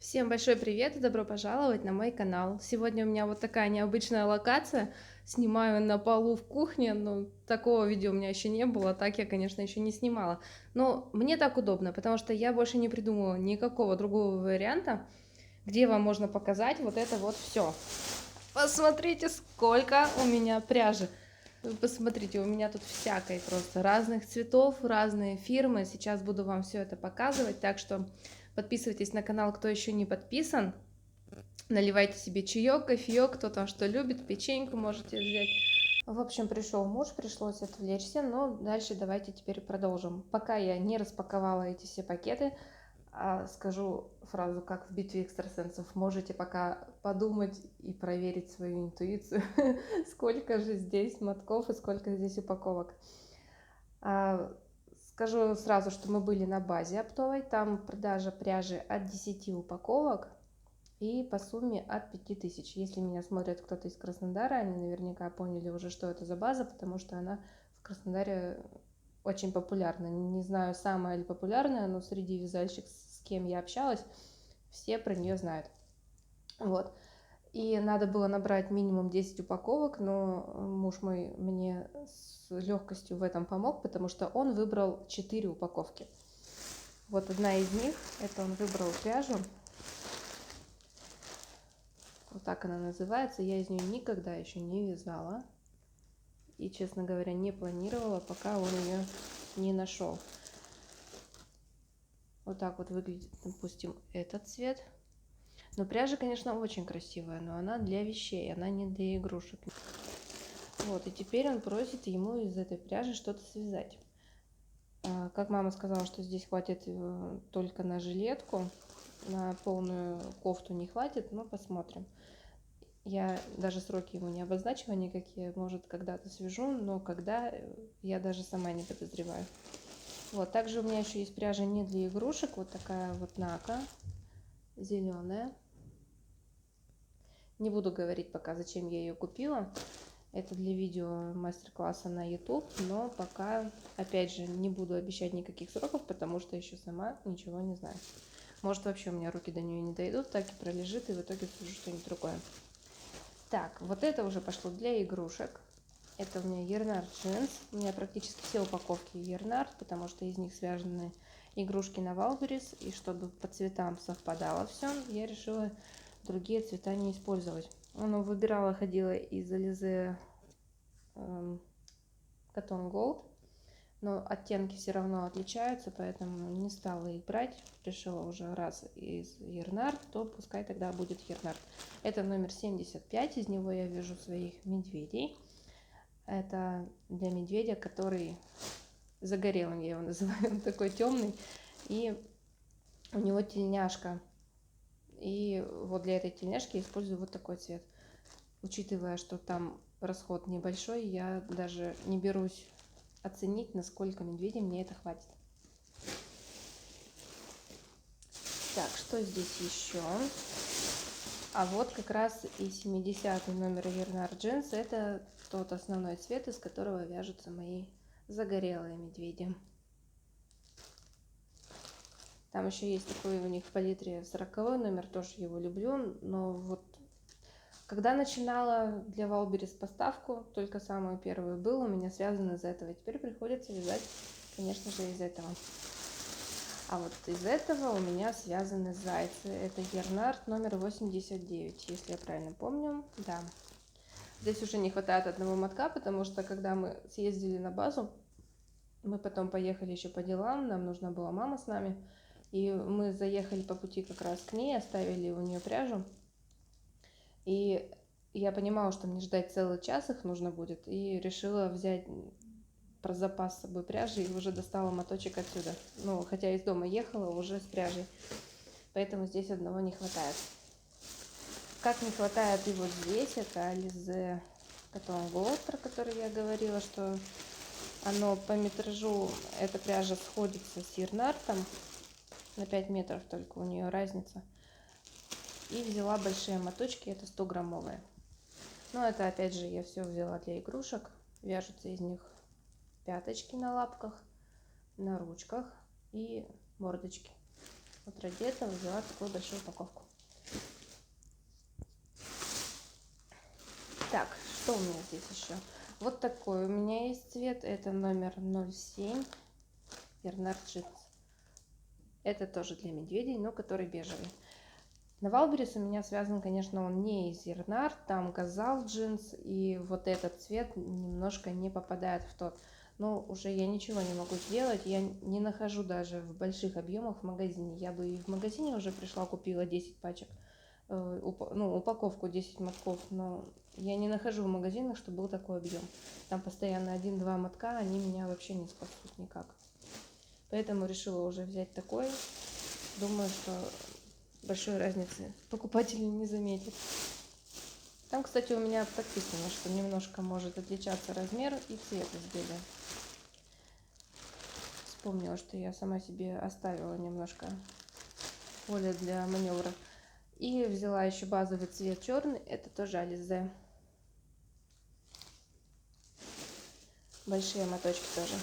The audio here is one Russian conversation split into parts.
Всем большой привет и добро пожаловать на мой канал. Сегодня у меня вот такая необычная локация. Снимаю на полу в кухне, но такого видео у меня еще не было, так я, конечно, еще не снимала. Но мне так удобно, потому что я больше не придумала никакого другого варианта, где вам можно показать вот это вот все. Посмотрите, сколько у меня пряжи. Вы посмотрите, у меня тут всякой просто разных цветов, разные фирмы. Сейчас буду вам все это показывать, так что подписывайтесь на канал, кто еще не подписан. Наливайте себе чаек, кофеек, кто там что любит, печеньку можете взять. В общем, пришел муж, пришлось отвлечься, но дальше давайте теперь продолжим. Пока я не распаковала эти все пакеты, скажу фразу, как в битве экстрасенсов. Можете пока подумать и проверить свою интуицию, сколько же здесь мотков и сколько здесь упаковок. Скажу сразу, что мы были на базе оптовой, там продажа пряжи от 10 упаковок и по сумме от 5000. Если меня смотрит кто-то из Краснодара, они наверняка поняли уже, что это за база, потому что она в Краснодаре очень популярна. Не знаю, самая ли популярная, но среди вязальщиков, с кем я общалась, все про нее знают. Вот. И надо было набрать минимум 10 упаковок, но муж мой мне с легкостью в этом помог, потому что он выбрал 4 упаковки. Вот одна из них, это он выбрал пряжу. Вот так она называется. Я из нее никогда еще не вязала. И, честно говоря, не планировала, пока он ее не нашел. Вот так вот выглядит, допустим, этот цвет. Но пряжа, конечно, очень красивая, но она для вещей, она не для игрушек. Вот, и теперь он просит ему из этой пряжи что-то связать. Как мама сказала, что здесь хватит только на жилетку, на полную кофту не хватит, но посмотрим. Я даже сроки ему не обозначила никакие, может, когда-то свяжу, но когда, я даже сама не подозреваю. Вот, также у меня еще есть пряжа не для игрушек, вот такая вот нака, зеленая. Не буду говорить пока, зачем я ее купила. Это для видео мастер-класса на YouTube, но пока, опять же, не буду обещать никаких сроков, потому что еще сама ничего не знаю. Может, вообще у меня руки до нее не дойдут, так и пролежит, и в итоге свяжу что-нибудь другое. Так, вот это уже пошло для игрушек. Это у меня Ернард джинс. У меня практически все упаковки Ернард, потому что из них связаны игрушки на Валберис. И чтобы по цветам совпадало все, я решила другие цвета не использовать. Ну, выбирала, ходила из Alize Cotton Gold, но оттенки все равно отличаются, поэтому не стала их брать. Решила уже раз из Ернард, то пускай тогда будет Ернард. Это номер 75, из него я вяжу своих медведей. Это для медведя, который загорелым, я его называю, он такой темный, и у него тельняшка. И вот для этой тельняшки я использую вот такой цвет. Учитывая, что там расход небольшой, я даже не берусь оценить, насколько медведей мне это хватит. Так, что здесь еще? А вот как раз и 70-й номер Ернард джинс. Это тот основной цвет, из которого вяжутся мои загорелые медведи. Там еще есть такой у них в палитре 40-й номер, тоже его люблю, но вот когда начинала для Валберис поставку, только самую первую был у меня связан из этого. Теперь приходится вязать, конечно же, из этого. А вот из этого у меня связаны зайцы. Это Ернард номер 89, если я правильно помню. Да. Здесь уже не хватает одного мотка, потому что когда мы съездили на базу, мы потом поехали еще по делам, нам нужна была мама с нами. И мы заехали по пути как раз к ней, оставили у нее пряжу. И я понимала, что мне ждать целый час их нужно будет, и решила взять про запас с собой пряжи и уже достала моточек отсюда. Ну, хотя из дома ехала уже с пряжей, поэтому здесь одного не хватает. Как не хватает и вот здесь, это Alize Cotton Gold, про который я говорила, что оно по метражу, эта пряжа сходится с Ернартом, на 5 метров только у нее разница. И взяла большие моточки, это 100-граммовые. Но это опять же я все взяла для игрушек. Вяжутся из них пяточки на лапках, на ручках и мордочки. Вот ради этого взяла такую большую упаковку. Так, что у меня здесь еще? Вот такой у меня есть цвет. Это номер 07. Бернард Джинс. Это тоже для медведей, но который бежевый. На Валберес у меня связан, конечно, он не из Ернард, там Газал джинс, и вот этот цвет немножко не попадает в тот. Но уже я ничего не могу сделать, я не нахожу даже в больших объемах в магазине. Я бы и в магазине уже пришла, купила 10 пачек, упаковку 10 мотков, но я не нахожу в магазинах, чтобы был такой объем. Там постоянно 1-2 мотка, они меня вообще не спасут никак. Поэтому решила уже взять такой. Думаю, что большой разницы покупатель не заметит. Там, кстати, у меня подписано, что немножко может отличаться размер и цвет изделия. Вспомнила, что я сама себе оставила немножко поля для маневра. И взяла еще базовый цвет черный, это тоже Alize. Большие моточки тоже.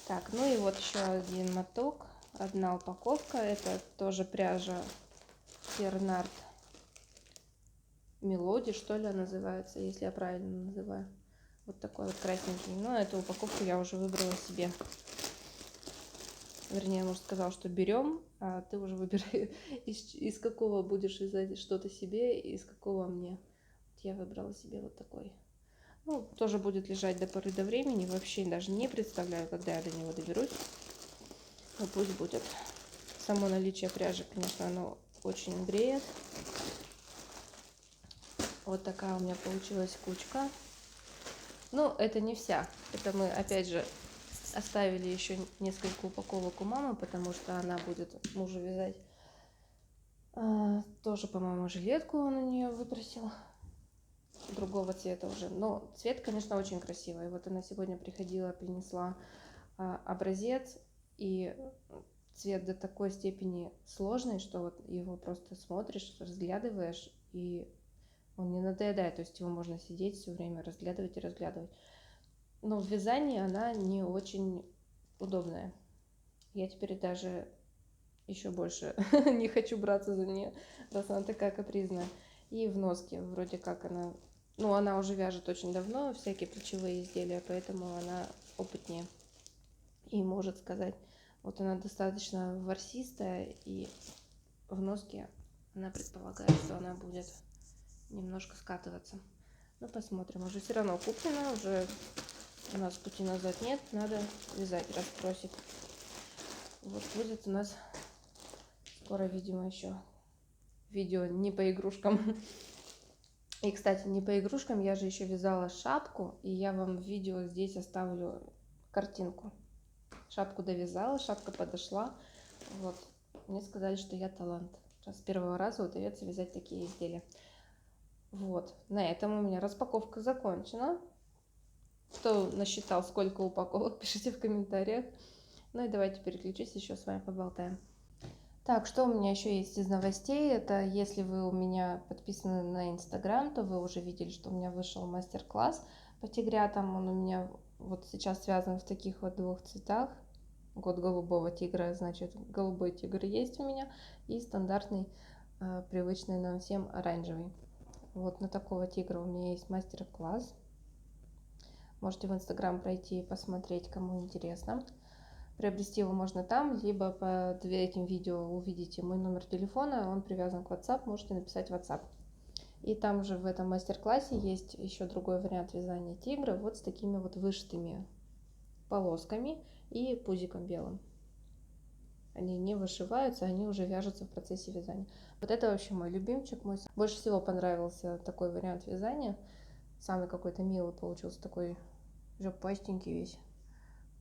Так, ну и вот еще один моток, одна упаковка, это тоже пряжа Бернард Мелоди, что ли, называется, если я правильно называю. Вот такой вот красненький. Но эту упаковку я уже выбрала себе. Вернее, муж сказал, что берем, а ты уже выбирай, из какого будешь вязать что-то себе, из какого мне. Вот я выбрала себе вот такой. Ну, тоже будет лежать до поры до времени. Вообще даже не представляю, когда я до него доберусь. Но пусть будет. Само наличие пряжи, конечно, оно очень греет. Вот такая у меня получилась кучка. Ну, это не вся. Это мы, опять же, оставили еще несколько упаковок у мамы, потому что она будет мужу вязать. Тоже, по-моему, жилетку он у нее выпросил. Другого цвета уже. Но цвет, конечно, очень красивый. Вот она сегодня приходила, принесла образец. И цвет до такой степени сложный, что вот его просто смотришь, разглядываешь, и он не надоедает. То есть его можно сидеть все время, разглядывать и разглядывать. Но в вязании она не очень удобная. Я теперь даже еще больше не хочу браться за нее, раз она такая капризная. И в носке вроде как она... Ну, она уже вяжет очень давно всякие плечевые изделия, поэтому она опытнее и может сказать. Вот она достаточно ворсистая, и в носке она предполагает, что она будет немножко скатываться. Ну, посмотрим. Уже все равно куплено, уже у нас пути назад нет, надо вязать, раз просит. Вот будет у нас скоро, видимо, еще видео не по игрушкам. И, кстати, не по игрушкам, я же еще вязала шапку, и я вам в видео здесь оставлю картинку. Шапку довязала, шапка подошла. Вот, мне сказали, что я талант. С первого раза удается вязать такие изделия. Вот, на этом у меня распаковка закончена. Кто насчитал, сколько упаковок, пишите в комментариях. Ну и давайте переключусь, еще с вами поболтаем. Так, что у меня еще есть из новостей? Это если вы у меня подписаны на Инстаграм, то вы уже видели, что у меня вышел мастер-класс по тигрятам. Он у меня вот сейчас связан в таких вот двух цветах. Год голубого тигра, значит, голубой тигр есть у меня. И стандартный, привычный нам всем оранжевый. Вот на такого тигра у меня есть мастер-класс. Можете в Инстаграм пройти и посмотреть, кому интересно. Приобрести его можно там, либо под этим видео увидите мой номер телефона, он привязан к WhatsApp, можете написать в WhatsApp. И там же в этом мастер-классе есть еще другой вариант вязания тигра, вот с такими вот вышитыми полосками и пузиком белым. Они не вышиваются, они уже вяжутся в процессе вязания. Вот это вообще мой любимчик, мой больше всего понравился такой вариант вязания. Самый какой-то милый получился, такой жопастенький весь.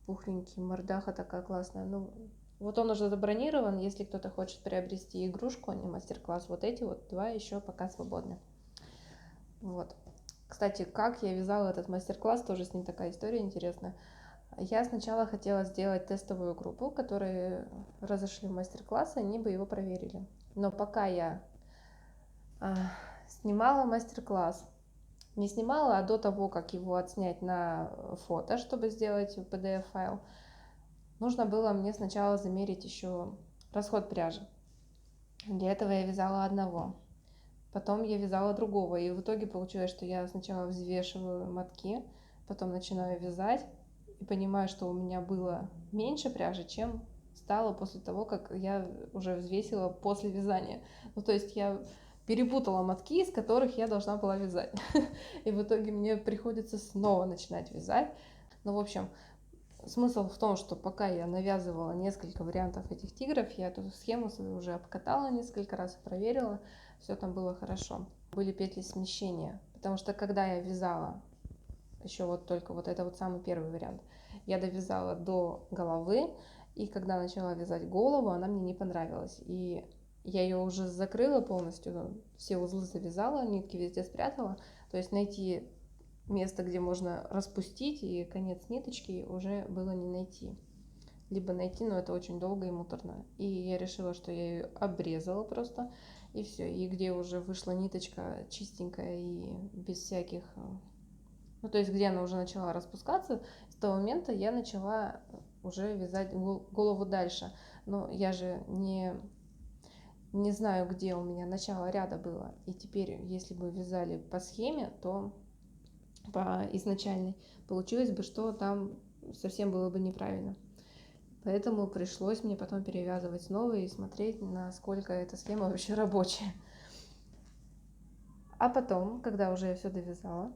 Пухленький, мордаха такая классная. Ну, вот он уже забронирован. Если кто-то хочет приобрести игрушку, а не мастер-класс, вот эти вот два еще пока свободны. Вот. Кстати, как я вязала этот мастер-класс, тоже с ним такая история интересная. Я сначала хотела сделать тестовую группу, которые разошли в мастер-класс, они бы его проверили. Но пока я снимала мастер-класс, не снимала, а до того, как его отснять на фото, чтобы сделать PDF-файл, нужно было мне сначала замерить еще расход пряжи. Для этого я вязала одного, потом я вязала другого, и в итоге получилось, что я сначала взвешиваю мотки, потом начинаю вязать и понимаю, что у меня было меньше пряжи, чем стало после того, как я уже взвесила после вязания. Ну, то есть я перепутала мотки, из которых я должна была вязать. И в итоге мне приходится снова начинать вязать. Ну, в общем, смысл в том, что пока я навязывала несколько вариантов этих тигров, я эту схему свою уже обкатала несколько раз и проверила, все там было хорошо. Были петли смещения, потому что когда я вязала, еще вот только вот это вот самый первый вариант, я довязала до головы, и когда начала вязать голову, она мне не понравилась. И я ее уже закрыла полностью, все узлы завязала, нитки везде спрятала, то есть найти место, где можно распустить, и конец ниточки уже было не найти. Либо найти, но это очень долго и муторно. И я решила, что я ее обрезала просто, и все. И где уже вышла ниточка чистенькая и без всяких... Ну, то есть, где она уже начала распускаться, с того момента я начала уже вязать голову дальше. Но я же не знаю, где у меня начало ряда было. И теперь, если бы вязали по схеме, то по изначальной, получилось бы, что там совсем было бы неправильно. Поэтому пришлось мне потом перевязывать снова и смотреть, насколько эта схема вообще рабочая. А потом, когда уже я все довязала,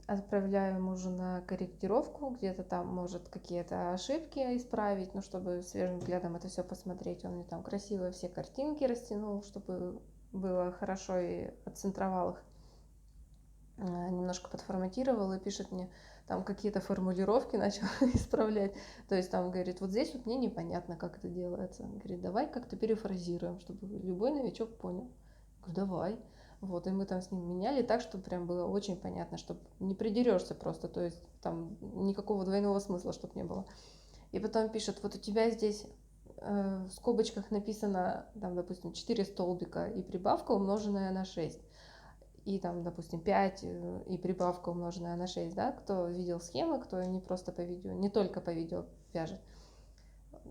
отправляю мужу на корректировку, где-то там может какие-то ошибки исправить, ну, чтобы свежим взглядом это все посмотреть. Он мне там красиво все картинки растянул, чтобы было хорошо, и отцентровал их. Немножко подформатировал и пишет мне там какие-то формулировки, начал исправлять. То есть там говорит, вот здесь вот мне непонятно, как это делается. Он говорит, давай как-то перефразируем, чтобы любой новичок понял. Я говорю, давай. Вот, и мы там с ним меняли так, чтобы прям было очень понятно, чтобы не придерешься просто, то есть там никакого двойного смысла, чтобы не было. И потом пишет, вот у тебя здесь в скобочках написано, там, допустим, 4 столбика и прибавка, умноженная на 6. И там, допустим, 5 и прибавка, умноженная на 6, да, кто видел схемы, кто не просто по видео, не только по видео вяжет,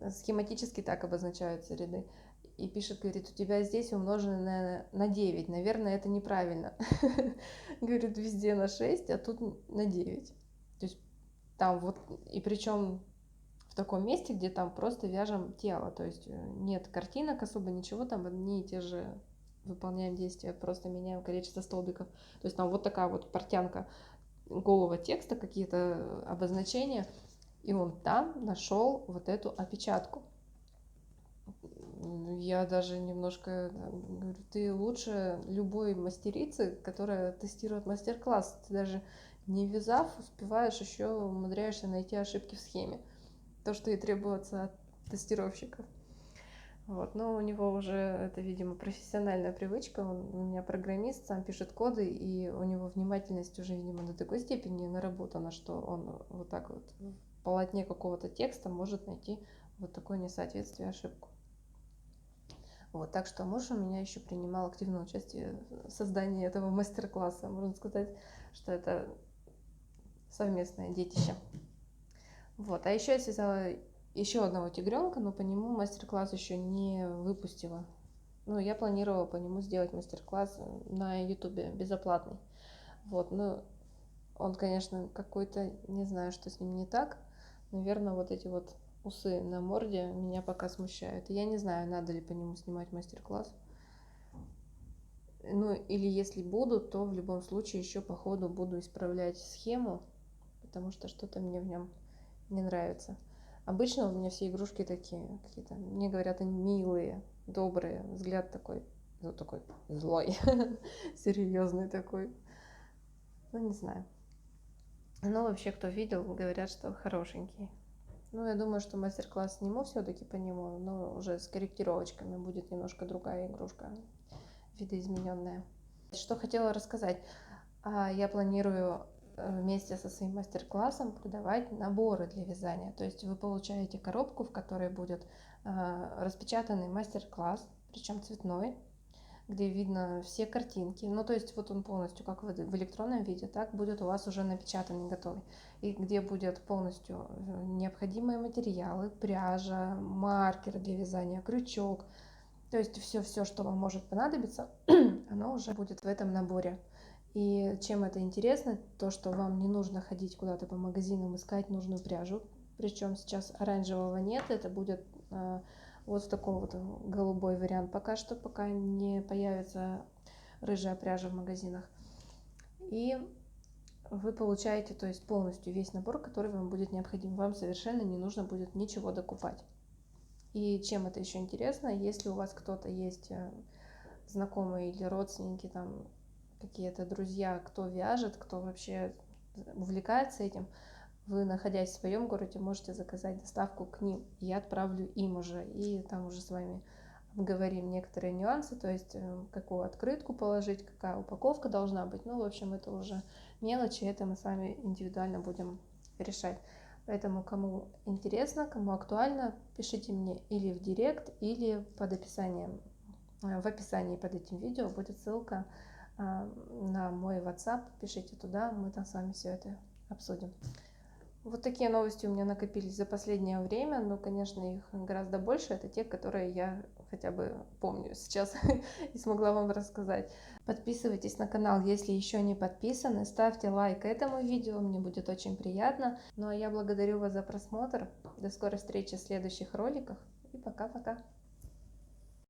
схематически так обозначаются ряды. И пишет, говорит, у тебя здесь умноженное на 9, наверное, это неправильно. Говорит, везде на 6, а тут на 9. То есть там вот, и причем в таком месте, где там просто вяжем тело, то есть нет картинок особо, ничего, там одни и те же выполняем действия, просто меняем количество столбиков. То есть там вот такая вот портянка голого текста, какие-то обозначения, и он там нашел вот эту опечатку. Я даже немножко говорю, ты лучше любой мастерицы, которая тестирует мастер-класс. Ты даже не вязав, успеваешь еще умудряешься найти ошибки в схеме. То, что и требуется от тестировщиков. Вот, но у него уже это, видимо, профессиональная привычка. Он у меня программист, сам пишет коды, и у него внимательность уже, видимо, до такой степени наработана, что он вот так вот в полотне какого-то текста может найти вот такое несоответствие, ошибку. Вот, так что муж у меня еще принимал активное участие в создании этого мастер-класса. Можно сказать, что это совместное детище. Вот, а еще я связала еще одного тигренка, но по нему мастер-класс еще не выпустила. Ну, я планировала по нему сделать мастер-класс на ютубе, безоплатный. Вот, ну, он, конечно, какой-то, не знаю, что с ним не так. Наверное, вот эти вот усы на морде меня пока смущают. И я не знаю, надо ли по нему снимать мастер-класс. Ну, или если буду, то в любом случае еще по ходу буду исправлять схему, потому что что-то мне в нем не нравится. Обычно у меня все игрушки такие какие-то, мне говорят, они милые, добрые, взгляд такой, ну, такой злой, серьезный такой. Ну, не знаю. Но вообще, кто видел, говорят, что хорошенький. Ну, я думаю, что мастер-класс сниму все-таки по нему, но уже с корректировочками будет немножко другая игрушка, видоизмененная. Что хотела рассказать. Я планирую вместе со своим мастер-классом продавать наборы для вязания. То есть вы получаете коробку, в которой будет распечатанный мастер-класс, причем цветной, где видно все картинки. Ну, то есть вот он полностью, как в электронном виде, так будет у вас уже напечатанный, готовый. И где будет полностью необходимые материалы, пряжа, маркер для вязания, крючок. То есть все, что вам может понадобиться, оно уже будет в этом наборе. И чем это интересно, то, что вам не нужно ходить куда-то по магазинам, искать нужную пряжу. Причем сейчас оранжевого нет, это будет вот в таком вот голубой вариант пока что, пока не появится рыжая пряжа в магазинах. И вы получаете, то есть полностью весь набор, который вам будет необходим. Вам совершенно не нужно будет ничего докупать. И чем это еще интересно, если у вас кто-то есть знакомые или родственники, там какие-то друзья, кто вяжет, кто вообще увлекается этим, вы, находясь в своем городе, можете заказать доставку к ним, и я отправлю им уже, и там уже с вами обговорим некоторые нюансы, то есть какую открытку положить, какая упаковка должна быть. Ну, в общем, это уже мелочи, это мы с вами индивидуально будем решать. Поэтому, кому интересно, кому актуально, пишите мне или в директ, или под описанием. В описании под этим видео будет ссылка на мой WhatsApp. Пишите туда, мы там с вами все это обсудим. Вот такие новости у меня накопились за последнее время, но, конечно, их гораздо больше. Это те, которые я хотя бы помню сейчас и смогла вам рассказать. Подписывайтесь на канал, если еще не подписаны, ставьте лайк этому видео, мне будет очень приятно. Ну а я благодарю вас за просмотр. До скорой встречи в следующих роликах и пока-пока.